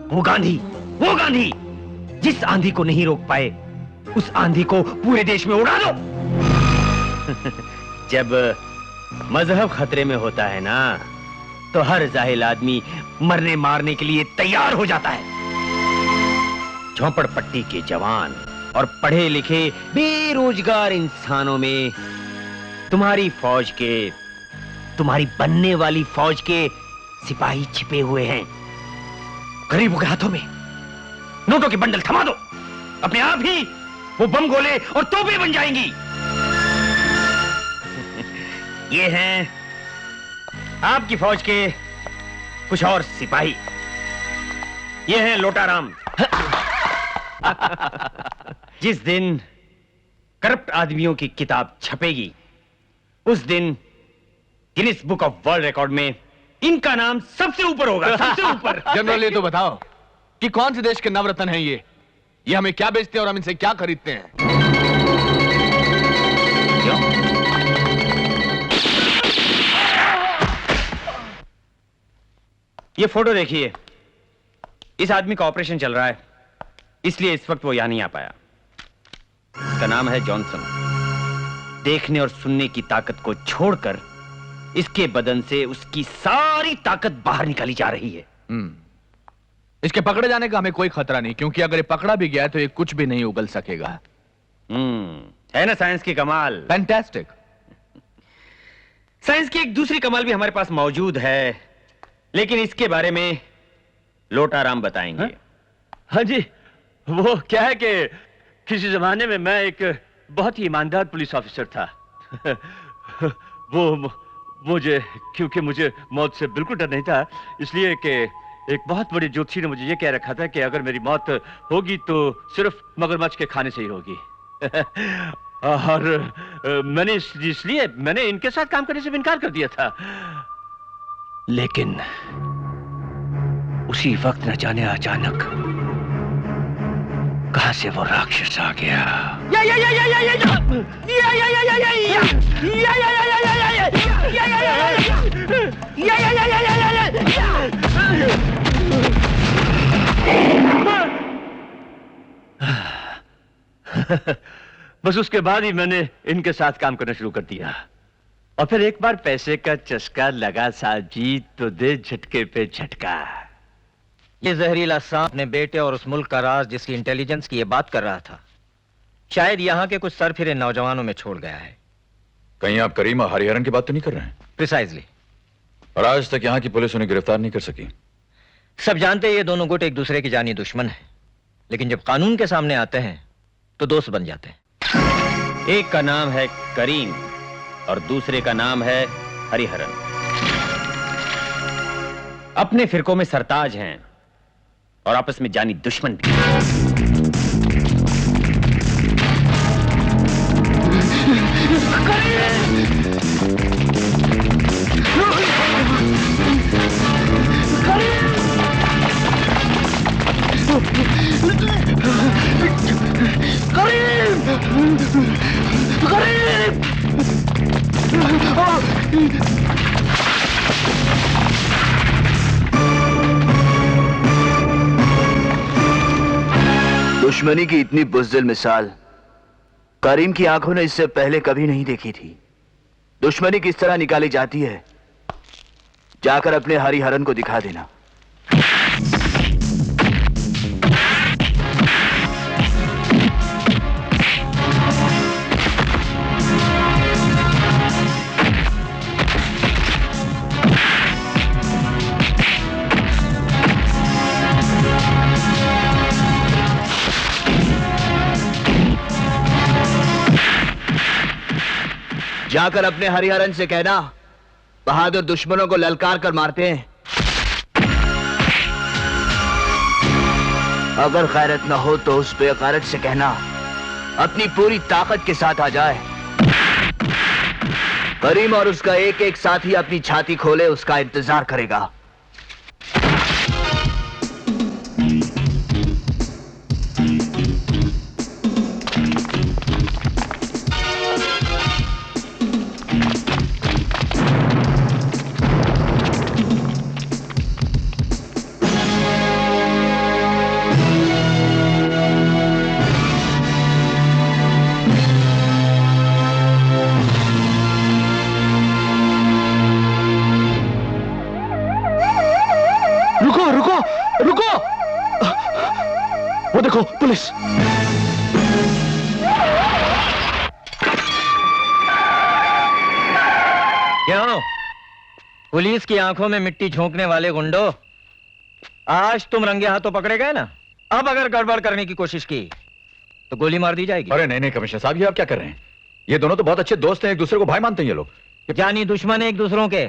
वो गांधी, वो गांधी जिस आंधी को नहीं रोक पाए, उस आंधी को पूरे देश में उड़ा दो। जब मजहब खतरे में होता है ना, तो हर जाहिल आदमी मरने मारने के लिए तैयार हो जाता है। झोंपड़पट्टी के जवान और पढ़े लिखे बेरोजगार इंसानों में तुम्हारी फौज के, तुम्हारी बनने वाली फौज के सिपाही छिपे हुए हैं। गरीबों के हाथों में नोटों के बंडल थमा दो, अपने आप ही वो बम गोले और तोपें बन जाएंगी। ये हैं आपकी फौज के कुछ और सिपाही। ये हैं लोटाराम। जिस दिन करप्ट आदमियों की किताब छपेगी, उस दिन Guinness book of world record में इनका नाम सबसे ऊपर होगा, सबसे ऊपर। जनरल, ये तो बताओ कि कौन से देश के नवरत्न हैं ये हमें क्या बेचते हैं और हम इनसे क्या खरीदते हैं? क्यों? ये फोटो देखिए, इस आदमी का ऑपरेशन चल रहा है, इसलिए इस वक्त वो यहां नहीं आ पाया। इसका नाम है जॉनसन। देखने और सुनने की ताकत को छोड़कर इसके बदन से उसकी सारी ताकत बाहर निकाली जा रही है। इसके पकड़े जाने का हमें कोई खतरा नहीं, क्योंकि अगर ये पकड़ा भी गया तो ये कुछ भी नहीं उगल सकेगा। है ना साइंस की कमाल? फैंटास्टिक। साइंस की एक दूसरी कमाल भी हमारे पास मौजूद है, लेकिन इसके बारे में लोटाराम बताएंगे। हाँ जी, वो क्या है कि किसी जमाने में मैं एक बहुत ही ईमानदार पुलिस ऑफिसर था। वो मुझे, क्योंकि मुझे मौत से बिल्कुल डर नहीं था, इसलिए कि एक बहुत बड़ी ज्योतिषी ने मुझे ये कह रखा था कि अगर मेरी मौत होगी तो सिर्फ मगरमच्छ के खाने से ही होगी। और मैंने इसलिए मैंने इनके साथ काम करने से इनकार कर दिया था। लेकिन उसी वक्त न जाने अचानक कहां से वो राक्षस आ गया। बस उसके बाद ही मैंने इनके साथ काम करना शुरू कर दिया, और फिर एक बार पैसे का चस्का लगा साहब जी, तो दे झटके पे झटका। ये जहरीला सांप अपने बेटे और उस मुल्क का राज जिसकी इंटेलिजेंस की ये बात कर रहा था, शायद यहाँ के कुछ सरफिरे नौजवानों में छोड़ गया है। कहीं आप करीम और हरिहरन की बात तो नहीं कर रहे हैं? प्रिसाइजली। और आज तक यहाँ की पुलिस उन्हें गिरफ्तार नहीं कर सकी। सब जानते हैं ये दोनों गुट एक दूसरे की जानी दुश्मन है, लेकिन जब कानून के सामने आते हैं तो दोस्त बन जाते हैं। एक का नाम है करीम और दूसरे का नाम है हरिहरन। अपने फिरकों में सरताज हैं और आपस में जानी दुश्मन भी। दुश्मनी की इतनी बुज़दिल मिसाल करीम की आंखों ने इससे पहले कभी नहीं देखी थी। दुश्मनी किस तरह निकाली जाती है जाकर अपने हरिहरन को दिखा देना। जाकर अपने हरिहरन से कहना, बहादुर दुश्मनों को ललकार कर मारते हैं। अगर गैरत न हो तो उस बेगैरत से कहना अपनी पूरी ताकत के साथ आ जाए। करीम और उसका एक एक साथी अपनी छाती खोले उसका इंतजार करेगा। रुको! वो देखो, पुलिस! क्यों? पुलिस की आंखों में मिट्टी झोंकने वाले गुंडो, आज तुम रंगे हाथों पकड़े गए ना। अब अगर गड़बड़ करने की कोशिश की तो गोली मार दी जाएगी। अरे नहीं नहीं कमिश्नर साहब, ये आप क्या कर रहे हैं? ये दोनों तो बहुत अच्छे दोस्त हैं, एक दूसरे को भाई मानते हैं ये लोग। जानी दुश्मन है एक दूसरों के।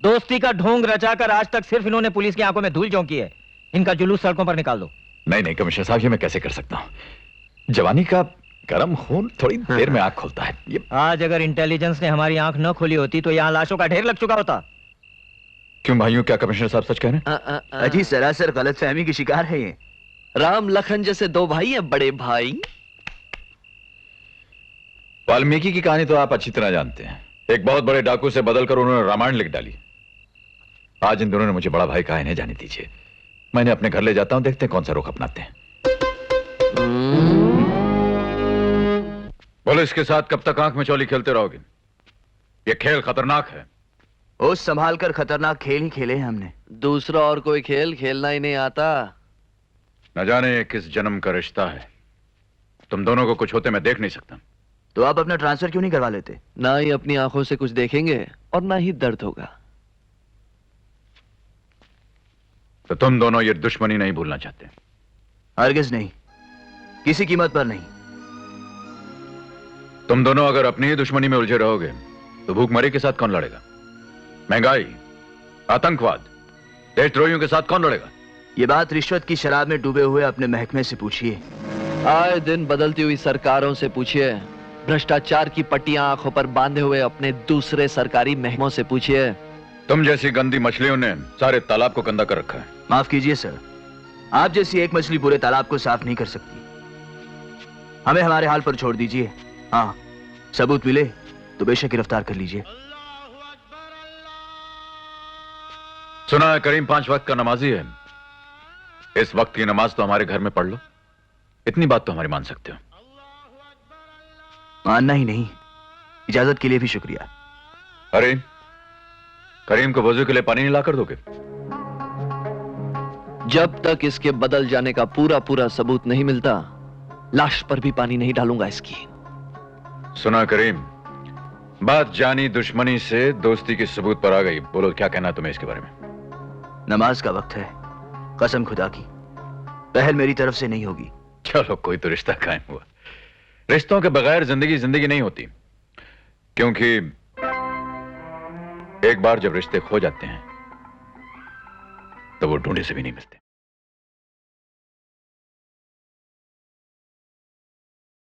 दोस्ती का ढोंग रचाकर आज तक सिर्फ इन्होंने पुलिस की आंखों में धूल झोंकी है। इनका जुलूस सड़कों पर निकाल दो। नहीं नहीं कमिश्नर साहब, ये मैं कैसे कर सकता हूँ? जवानी का गर्म खून थोड़ी देर में आंख खोलता है। ये आज अगर इंटेलिजेंस ने हमारी आंख न खोली होती तो यहाँ लाशों का ढेर लग चुका होता। क्यों भाइयों, क्या कमिश्नर साहब सच कह रहे हैं? अजी सरासर गलतफहमी की शिकार है ये। राम लखन जैसे दो भाई हैं बड़े भाई। वाल्मीकि की कहानी तो आप अच्छी तरह जानते हैं। एक बहुत बड़े डाकू से बदलकर उन्होंने रामायण लिख डाली। आज इन दोनों ने मुझे बड़ा भाई कहा, इन्हें जाने दीजिए। मैंने अपने घर ले जाता हूं, देखते हैं कौन सा रुख अपनाते हैं। पुलिस के साथ कब तक आंख में चौली खेलते रहोगे? ये खेल खतरनाक है। होश संभाल कर खतरनाक खेल ही खेले हैं हमने। दूसरा और कोई खेल खेलना ही नहीं आता। न जाने ये किस जन्म का रिश्ता है। तुम दोनों को कुछ होते मैं देख नहीं सकता। तो आप अपना ट्रांसफर क्यों नहीं करवा लेते? ना ही अपनी आंखों से कुछ देखेंगे और ना ही दर्द होगा। तो तुम दोनों ये दुश्मनी नहीं भूलना चाहते? हरगिज नहीं, किसी कीमत पर नहीं। तुम दोनों अगर अपनी ही दुश्मनी में उलझे रहोगे तो भूखमरी के साथ कौन लड़ेगा? महंगाई, आतंकवाद, देशद्रोहियों के साथ कौन लड़ेगा? ये बात रिश्वत की शराब में डूबे हुए अपने महकमे से पूछिए। आए दिन बदलती हुई सरकारों से पूछिए। भ्रष्टाचार की पट्टियां आंखों पर बांधे हुए अपने दूसरे सरकारी महकमों से पूछिए। तुम जैसी गंदी मछलियों ने सारे तालाब को गंदा कर रखा है। माफ कीजिए सर, आप जैसी एक मछली पूरे तालाब को साफ नहीं कर सकती। हमें हमारे हाल पर छोड़ दीजिए। हाँ, सबूत मिले तो बेशक गिरफ्तार कर लीजिए। सुना है करीम 5 वक्त का नमाजी है। इस वक्त की नमाज तो हमारे घर में पढ़ लो। इतनी बात तो हमारी मान सकते हो। मानना ही नहीं, इजाजत के लिए भी शुक्रिया। अरे करीम को वजू के लिए पानी नहीं लाकर दोगे? जब तक इसके बदल जाने का पूरा पूरा सबूत नहीं मिलता, लाश पर भी पानी नहीं डालूंगा इसकी। सुना करीम, बात जानी दुश्मनी से दोस्ती के सबूत पर आ गई। बोलो क्या कहना तुम्हें इसके बारे में? नमाज का वक्त है, कसम खुदा की पहल मेरी तरफ से नहीं होगी। चलो कोई तो रिश्ता कायम हुआ। रिश्तों के बगैर जिंदगी जिंदगी नहीं होती, क्योंकि एक बार जब रिश्ते खो जाते हैं तो वो ढूंढे से भी नहीं मिलते।